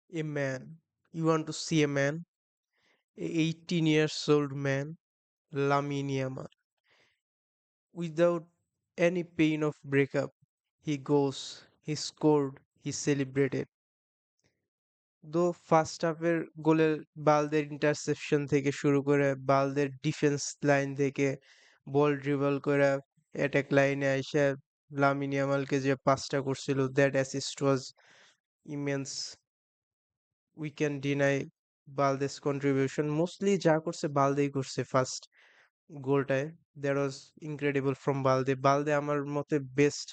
A man. You want to see a man? A 18 years old man, Lamine Yamal. Without any pain of breakup, he goes, he scored, he celebrated. দো first হাফের গোলের বালদের intussusception থেকে শুরু করে বালদের defence line থেকে বল dribble করে attack লাইনে আইসা লামিন ইয়ামালকে যে পাসটা করছিল that assist was immense we can deny Balde's contribution mostly যা করছে বালদেই করছে ফার্স্ট গোলটায় that was incredible from Balde Balde আমার মতে বেস্ট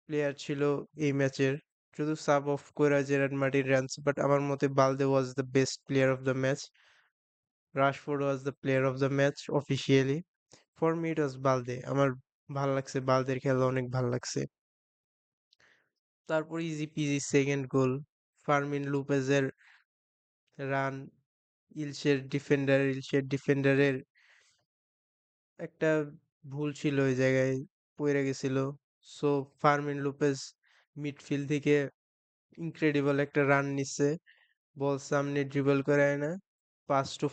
প্লেয়ার ছিল এই ম্যাচের শুধু সাব অফ কইরা জেরার্ড মার্টিন রানস বাট আমার মতে Balde was the best player of the match Rashford was the player of the match officially for me it was Balde আমার ভাল লাগছে বালদের খেলা অনেক ভাল লাগছে তারপর easy peasy second goal Fermin লুপেজের রান ইলশের ডিফেন্ডারের একটা ভুল ছিল ওই জায়গায় পড়ে গেছিল সো ফার্মিন লুপেজ মিডফিল্ড থেকে ইনক্রেডিবল একটা রান নিচ্ছে বল সামনে ড্রিবল করায় না pass to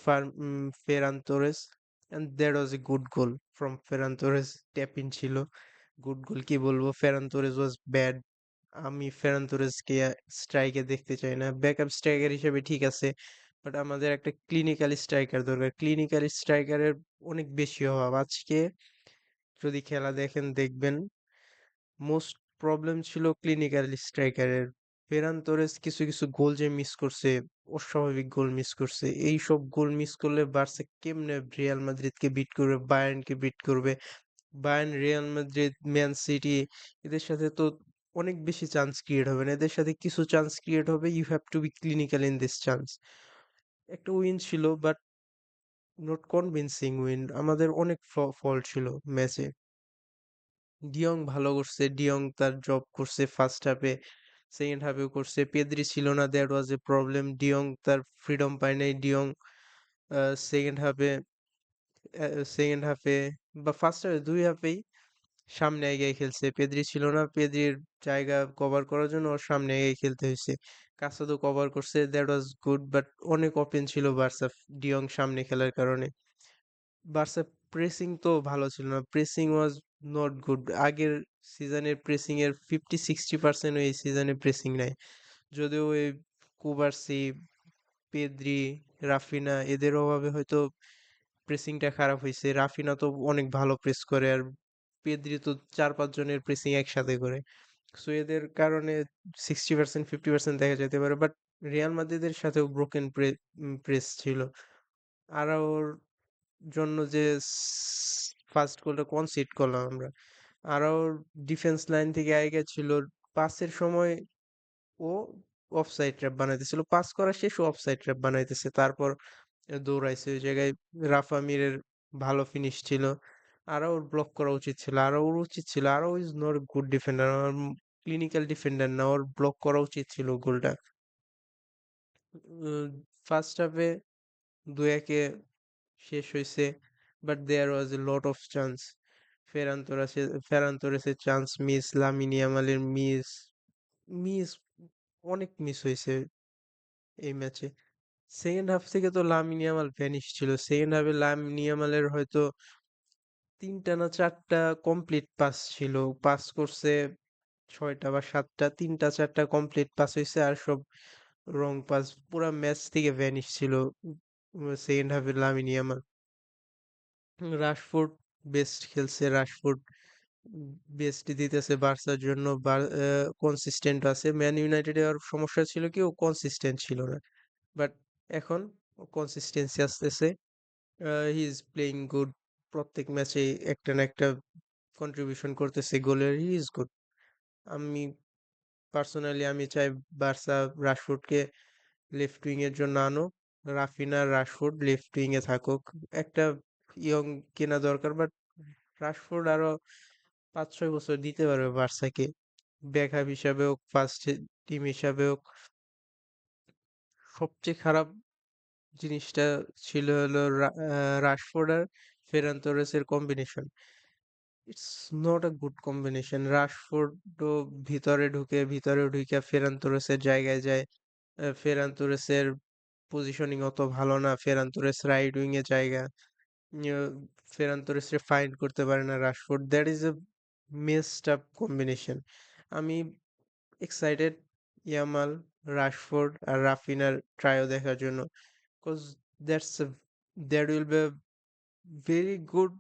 Ferran Torres and that was a good goal from Ferran Torres tap in ছিল গুড গোল কি বলবো ফেরান তোরেস ওয়াজ ব্যাড আমি ফেরান তোরেসকে স্ট্রাইকে দেখতে চাই না ব্যাকআপ স্ট্রাইকার হিসেবে ঠিক আছে বাট আমাদের একটা ক্লিনিক্যাল স্ট্রাইকার দরকার ক্লিনিক্যাল স্ট্রাইকারের অনেক বেশি অভাব আজকে যদি খেলা দেখেন দেখবেন মোস্ট প্রবলেম ছিল ক্লিনিক্যাল স্ট্রাইকারের ফেরান তোরেস কিছু কিছু গোল যে মিস করছে অস্বাভাবিক গোল মিস করছে এই সব গোল মিস করলে বার্সা কেমনে রিয়াল মাদ্রিদকে বিট করবে বায়ার্নকে বিট করবে Bayern Real Madrid man city এদের সাথে তো অনেক বেশি চান্স ক্রিয়েট হবে না এদের সাথে কিছু চান্স ক্রিয়েট হবে you have to be clinical in this chance একটা উইন ছিল বাট নট কনভিনসিং উইন আমাদের অনেক ফল্ট ছিল ম্যাচে ডিয়ং ভালো করছে ডিয়ং তার জব করছে ফার্স্ট হাফে সেকেন্ড হাফেও করছে পেদ্রি ছিল না that was A problem de Jong তার ফ্রিডম পায় নাই ডিয়ং সেকেন্ড হাফে সেকেন্ড হাফে বা ফার্স্ট হাফে দুই হাফেই সামনে এগিয়ে খেলছে পেদ্রি ছিল না পেদ্রির জায়গা কভার করার জন্য ওর সামনে এগিয়ে খেলতে হয়েছে কাসাদো কভার করছে দ্যাট ওয়াজ গুড বাট অনেক ওপেন ছিল বার্সা ডিয়ং সামনে খেলার কারণে বার্সা প্রেসিং তো ভালো ছিল না প্রেসিং ওয়াজ নট গুড আগের সিজনের প্রেসিং এর 50-60% এই সিজনে প্রেসিং নাই যদিও ওই কুবার্সি পেদ্রি রাফিনা এদের অভাবে হয়তো প্রেসিংটা খারাপ হয়েছে রাফিনা তো অনেক ভালো প্রেস করে আর পেদ্রি তো 4-5 জনের প্রেসিং একসাথে করে সো এদের কারণে 60% 50% দেখা যেতে পারে বাট রিয়াল মাদ্রিদের সাথেও ব্রোকেন প্রেস ছিল আর ওর জন্য যে ফার্স্ট গোলটা কনসিড করলাম আমরা আরও ডিফেন্স লাইন থেকে আগে ছিল পাসের সময় ও অফসাইড ট্র্যাপ বানাইতেছিল পাস করা শেষ ও অফসাইড ট্র্যাপ বানাইতেছে তারপর দৌড়াইছে ওই জায়গায় রাফা মিরের ভালো ফিনিশ ছিল আরও ওর ব্লক করা উচিত ছিল আরও ওর উচিত ছিল আরও is not good defender clinical defender না ওর ব্লক করা উচিত ছিল গোলটা ফার্স্ট হাফে 2-1 শেষ হয়েছে but there was a lot of chance Ferran তোরেসের চান্স মিস লামিন ইয়ামালের মিস মিস অনেক মিস হয়েছে এই ম্যাচে সেকেন্ড হাফ থেকে তো লামিন ইয়ামাল ভ্যানিশ ছিল সেকেন্ড হাফে লামিন ইয়ামালের হয়তো 3টা না 4টা কমপ্লিট পাস ছিল পাস করছে 6টা বা 7টা 3টা 4টা কমপ্লিট পাস হয়েছে আর সব রং পাস পুরা ম্যাচ থেকে ভ্যানিশ ছিল সেকেন্ড হাফে লামিন ইয়ামাল রাশফোর্ড বেস্ট খেলছে রাশফোর্ড বেস্ট দিতেছে বার্সার জন্য কনসিস্টেন্ট আছে ম্যান ইউনাইটেড এর সমস্যা ছিল কি ও কনসিস্টেন্ট ছিল না বাট এখন কনসিস্টেন্সি আসতেছে হি ইজ প্লেইং গুড প্রত্যেক ম্যাচে একটা না একটা কন্ট্রিবিউশন করতেছে গোলের হি ইজ গুড আমি পার্সোনালি আমি চাই বার্সা রাশফোর্ডকে লেফট উইং এর জন্য আনো রাফিনা রাশফোর্ড লেফট উইং এ থাকুক একটা ইয়ং কেনা দরকার বাট রাশফোর্ড আরো 5-6 বছর দিতে পারবে বার্সাকে ব্যাকআপ হিসাবে হোক ফার্স্ট টিম হিসাবে হোক সবচেয়ে খারাপ জিনিসটা ছিল হলো রাশফোর্ড আর ফেরান তোরেসের combination it's not a good combination Rashford ভিতরে ঢুকে ফেরান তোরেসের জায়গায় যায় ফেরান তোরেসের পজিশনিং অত ভালো না, ফেরান তোরেস রাইট উইং এ জায়গা, ফেরান তোরেসকে ফাইন্ড করতে পারে না Rashford, that is a messed up combination. আমি এক্সাইটেড ইয়ামাল, রাশফোর্ড আর রাফিনার ট্রায়ো দেখার জন্য, because that's that will be very good,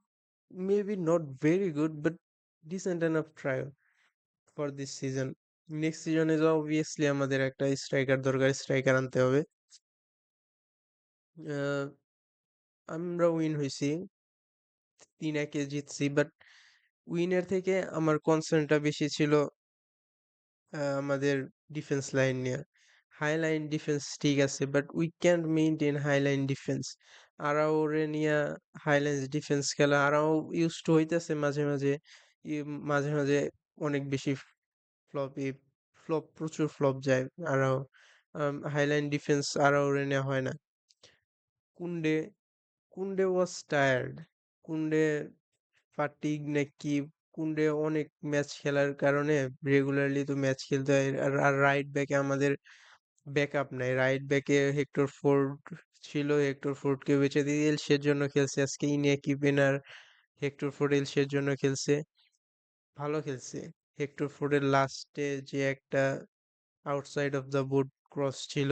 maybe not very good, but decent enough trial for this season. Next সিজনে তো obviously আমাদের একটা striker দরকার, striker আনতে হবে। আহ, আমরা উইন হয়েছি, 3-1 জিতছি, বাট উইনের থেকে আমার কনসার্নটা বেশি ছিল আমাদের ডিফেন্স লাইন নিয়ে। হাই লাইন ডিফেন্স ঠিক আছে, but we can't maintain high line defence. আরাওরে নিয়ে হাই লাইন ডিফেন্স খেলা, আরাও ইউজ টু হইতেছে মাঝে মাঝে, মাঝে মাঝে অনেক বেশি ফ্লপ, ফ্লপ প্রচুর ফ্লপ যায় আরাও। হাইলাইন ডিফেন্স আরাওরে নেওয়া হয় না। কুন্ডে, কুন্ডে ওয়াজ টায়ার্ড, কুন্ডে ফাটিগ নাকি, কুন্ডে অনেক ম্যাচ খেলার কারণে রেগুলারলি তো ম্যাচ খেলতে হয়। আর রাইট ব্যাকে আমাদের ব্যাকআপ নাই, রাইট ব্যাকে হেক্টর ফোর্ড ছিল, হেক্টর ফোর্ডকে বেঁচে দিয়ে এলসের জন্য খেলছে আজকে, ইনিয়াকি পেনার হেক্টর ফোর্ড এলসের জন্য খেলছে, ভালো খেলছে। হেক্টর ফোর্ডের লাস্টে যে একটা outside of the boot cross ছিল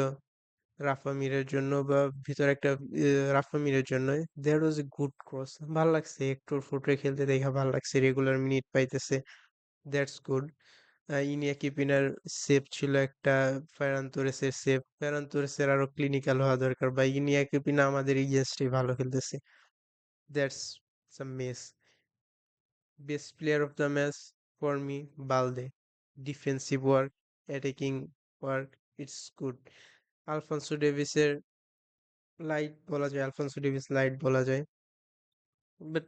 রাফা মিরের জন্য, বা ভিতরে একটা রাফা মিরের জন্য, that was a good cross, ভাল লাগছে। হেক্টর ফুটে খেলতে দেখা ভাল লাগছে, রেগুলার মিনিট পাইতেছে, দ্যাটস গুড। ইনিয়াকি পিনার সেভ ছিল একটা, ফেরান তোরেসের সেভ, ফেরান তোরেসের আরো ক্লিনিক্যাল হওয়া দরকার, বা ইনিয়াকি পিনা আমাদের এগেইনস্টে ভালো খেলতেছে, that's some mess. Best player of the match for me Balde, defensive work, attacking work, it's good. Alphonso ডেভিসের লাইট বলা যায়, আলফানসো ডেভিস লাইট বলা যায়, but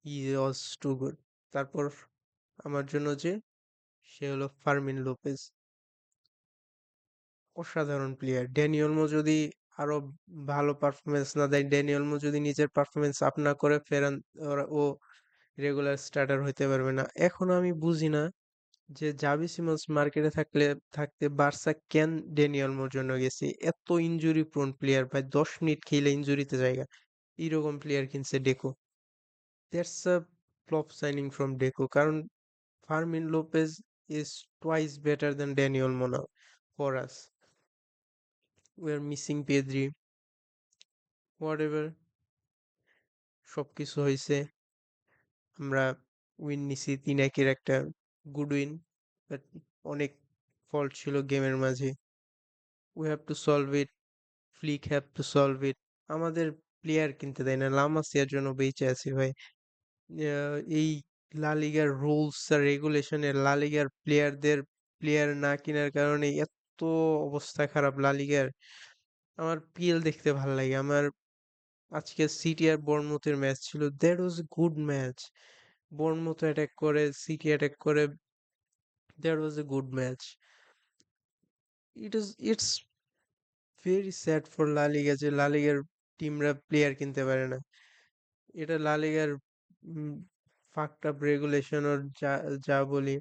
he was too good. তারপর আমার জন্য যে, সে হলো ফার্মিন লোপেজ, অসাধারণ প্লেয়ার। ড্যানি ওলমো যদি আরো ভালো পারফরমেন্স না দেয়, ড্যানি ওলমো যদি নিজের পারফরমেন্স আপ না করে, ফেরান ও রেগুলার স্টার্টার হইতে পারবে না। এখনো আমি বুঝি না যে জাভি সিমন্স মার্কেটে থাকতে বার্সা কেন ড্যানি ওলমোর জন্য গেছে। এত ইনজুরি প্রোন প্লেয়ার, ভাই 10 মিনিট খেলে ইনজুরিতে জায়গা, এরকম প্লেয়ার কিনছে ডেকো। That's a flop signing from Deco. কারণ Fermin Lopez is twice better than Daniel Mona for us. We are missing Pedri. Whatever, সবকিছু হয়েছে, আমরা উইন নিছি, 3-1 একটা গুড উইন, বাট অনেক ফল্ট ছিল গেমের মাঝে। We have to solve it. Flick have to solve it. আমাদের প্লেয়ার কিনতে দেয় না, লামাসিয়ার জন্য বেঁচে আছি ভাই। এই লা লিগার রুলস আর রেগুলেশনে লা লিগার প্লেয়ারদের প্লেয়ার না কেনার কারণে এত অবস্থা খারাপ লা লিগার। আমার পিএল দেখতে ভালো লাগে আমার। আজকে সিটি আর বর্নমুথের ম্যাচ ছিল, that was a good match. Bournemouth attack করে, সিটি অ্যাটাক করে, that was a good match. It's very sad for La Liga যে লা লিগার টিমরা প্লেয়ার কিনতে পারে না। এটা লা লিগার ফাকড আপ রেগুলেশন, ওর যা যা বলি।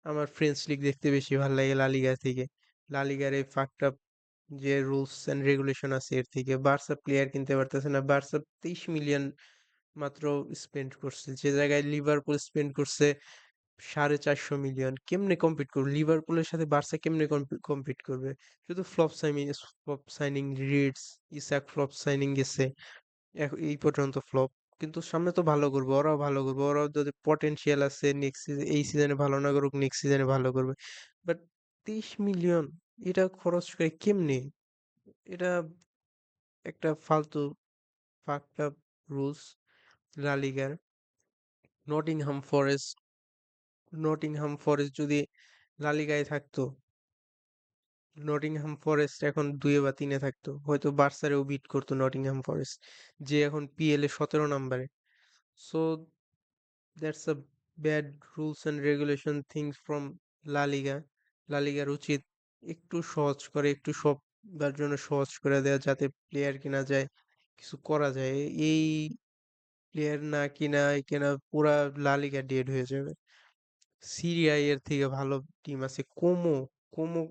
আমার ফ্রেঞ্চ লিগ দেখতে বেশি ভালো লাগে লা লিগা থেকে, লা লিগার এই ফাকড আপ যে রুলস এন্ড রেগুলেশন আছে এর থেকে। বার্সা প্লেয়ার কিনতে পারতেছে না, বার্সা 23 মিলিয়ন মাত্র স্পেন্ড করছে, যে জায়গায় লিভারপুল স্পেন্ড করছে 450 মিলিয়ন। কেমনে কম্পিট করবে লিভারপুলের সাথে, বার্সা কেমনে কম্পিট করবে? শুধু ফ্লপ সাইনিং রিডস, ইসাক ফ্লপ সাইনিং গেছে, এই পর্যন্ত ফ্লপ। কিন্তু সামনে তো ভালো করবে, ওরাও ভালো করবে, ওরাও যদি পটেনশিয়াল আছে, নেক্সট এই সিজনে ভালো না করুক, নেক্সট সিজনে ভালো করবে। বাট 23 মিলিয়ন এটা খরচ করে কেমনে? এটা একটা ফালতু ফাকড আপ রুলস লা লিগার। নটিংহাম ফরেস্ট, নটিংহাম ফরেস্ট যদি লা লিগায় থাকতো, নটিংহাম ফরেস্ট এখন 2 বা 3-এ থাকতো, হয়তো বার্সারেও বিট করতো নটিংহাম ফরেস্ট, যে এখন পিএল এ 17 নম্বরে। So that's a bad rules and regulation things from La লিগা। লা লিগার উচিত একটু সহজ করে, একটু সবার জন্য সহজ করে দেওয়া, যাতে প্লেয়ার কিনা যায়, কিছু করা যায়। এই প্লেয়ার না কিনা পুরা লা লিগা ডেড হয়ে যাবে। সিরিয়া এর থেকে ভালো টিম আছে, কোমো, কোমো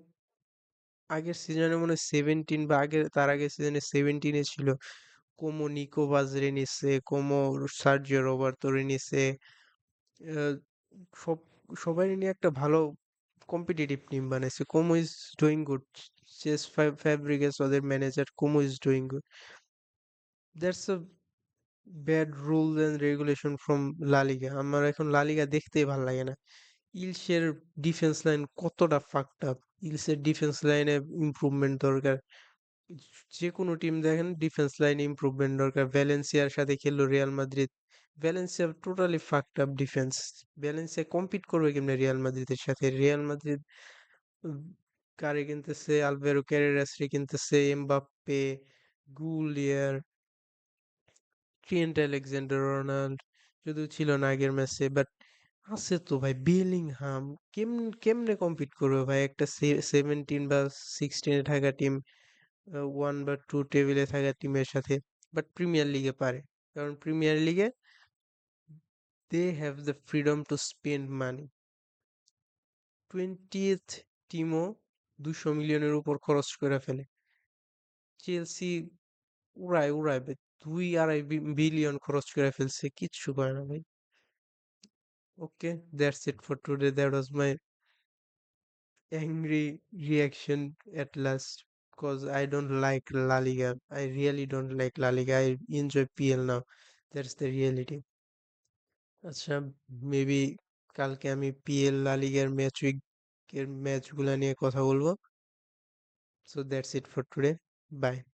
আগের সিজনে মনে হয় 17 বা তার আগের সিজনে 17-এ ছিল। কোমো নিকো বাজরে নিছে, কোমো সার্জিও রোবার্তোরে নিছে। আহ, সব সবাই নিয়ে একটা ভালো কম্পিটিটিভ টিম বানাইছে। Como is doing good. Cesc Fabregas ওদের manager, Como is doing good. That's a bad rule and regulation from La Liga. আমার এখন লা লিগা দেখতেই ভাল লাগে না। ইলসের ডিফেন্স লাইন কতটা ফাকড আপ। ইলসের ডিফেন্স লাইনে ইমপ্রুভমেন্ট দরকার। যে কোনো টিম দেখেন ডিফেন্স লাইনে ইমপ্রুভমেন্ট দরকার। ভ্যালেন্সিয়ার সাথে খেললো Real Madrid, Valencia totally fucked up defence. Valencia compete করবে কেমনে রিয়াল মাদ্রিদের সাথে? রিয়াল মাদ্রিদ উম, কারে কিনতেছে? আলভেরো ক্যারেরাসকে কিনতেছে, এমবাপ্পে, গুলিয়ার, ট্রেন্ট আলেকজান্ডার আর্নল্ড, যদিও ছিল না আগের ম্যাচে, বাট আছে তো ভাই বেলিংহাম। কেমনে কম্পিট করবে ভাই একটা 17 বা 16-এ থাকা টিম, 1 বা 2 টেবিলে থাকা টিমের সাথে? বাট প্রিমিয়ার লিগে পারে, কারণ প্রিমিয়ার লিগে they have the freedom to spend money. 20th টিমও 200 মিলিয়নের উপর খরচ করে ফেলে। চেলসি উড়ায় উড়ায় ভাই, 2-2.5 বিলিয়ন খরচ করে ফেলছে, কিচ্ছু করে না ভাই। Okay, that's it for today. That was my angry reaction at last, because I don't like La Liga. I really don't like La Liga. I enjoy PL now. That's the reality. আচ্ছা, maybe কালকে আমি PL লা লিগার week এর ম্যাচগুলা নিয়ে কথা বলবো। So that's it for today. Bye.